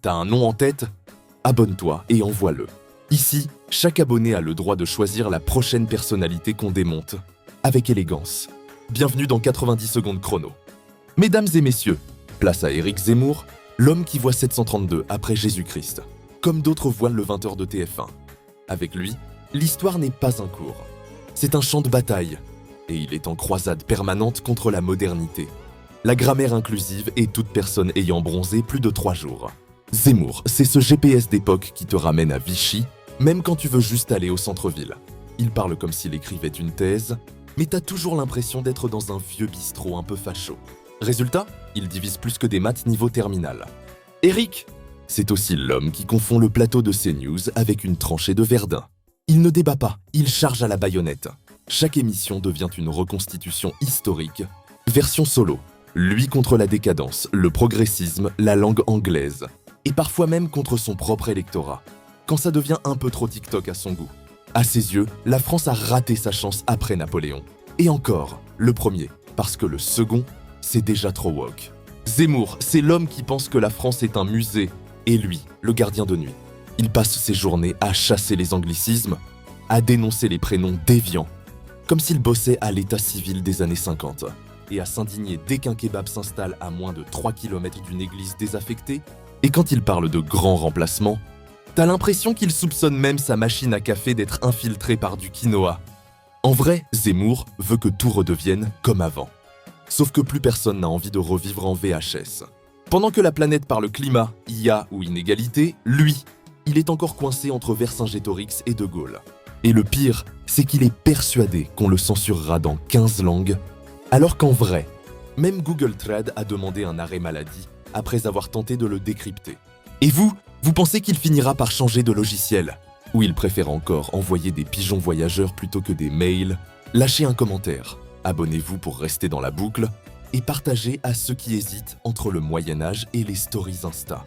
T'as un nom en tête? Abonne-toi et envoie-le. Ici, chaque abonné a le droit de choisir la prochaine personnalité qu'on démonte, avec élégance. Bienvenue dans 90 secondes chrono. Mesdames et messieurs, place à Éric Zemmour, l'homme qui voit 732 après Jésus-Christ, comme d'autres voient le 20h de TF1. Avec lui, l'histoire n'est pas un cours. C'est un champ de bataille, et il est en croisade permanente contre la modernité, la grammaire inclusive et toute personne ayant bronzé plus de 3 jours. Zemmour, c'est ce GPS d'époque qui te ramène à Vichy, même quand tu veux juste aller au centre-ville. Il parle comme s'il écrivait une thèse, mais t'as toujours l'impression d'être dans un vieux bistrot un peu facho. Résultat, il divise plus que des maths niveau terminal. Éric, c'est aussi l'homme qui confond le plateau de CNews avec une tranchée de Verdun. Il ne débat pas, il charge à la baïonnette. Chaque émission devient une reconstitution historique. Version solo, lui contre la décadence, le progressisme, la langue anglaise. Et parfois même contre son propre électorat, quand ça devient un peu trop TikTok à son goût. À ses yeux, la France a raté sa chance après Napoléon. Et encore, le premier, parce que le second, c'est déjà trop woke. Zemmour, c'est l'homme qui pense que la France est un musée, et lui, le gardien de nuit. Il passe ses journées à chasser les anglicismes, à dénoncer les prénoms déviants, comme s'il bossait à l'état civil des années 50, et à s'indigner dès qu'un kebab s'installe à moins de 3 km d'une église désaffectée. Et quand il parle de grands remplacements, t'as l'impression qu'il soupçonne même sa machine à café d'être infiltrée par du quinoa. En vrai, Zemmour veut que tout redevienne comme avant. Sauf que plus personne n'a envie de revivre en VHS. Pendant que la planète parle climat, IA ou inégalité, lui, il est encore coincé entre Vercingétorix et De Gaulle. Et le pire, c'est qu'il est persuadé qu'on le censurera dans 15 langues, alors qu'en vrai, même Google Trad a demandé un arrêt maladie après avoir tenté de le décrypter. Et vous pensez qu'il finira par changer de logiciel? Ou il préfère encore envoyer des pigeons voyageurs plutôt que des mails? Lâchez un commentaire, abonnez-vous pour rester dans la boucle, et partagez à ceux qui hésitent entre le Moyen-Âge et les stories Insta.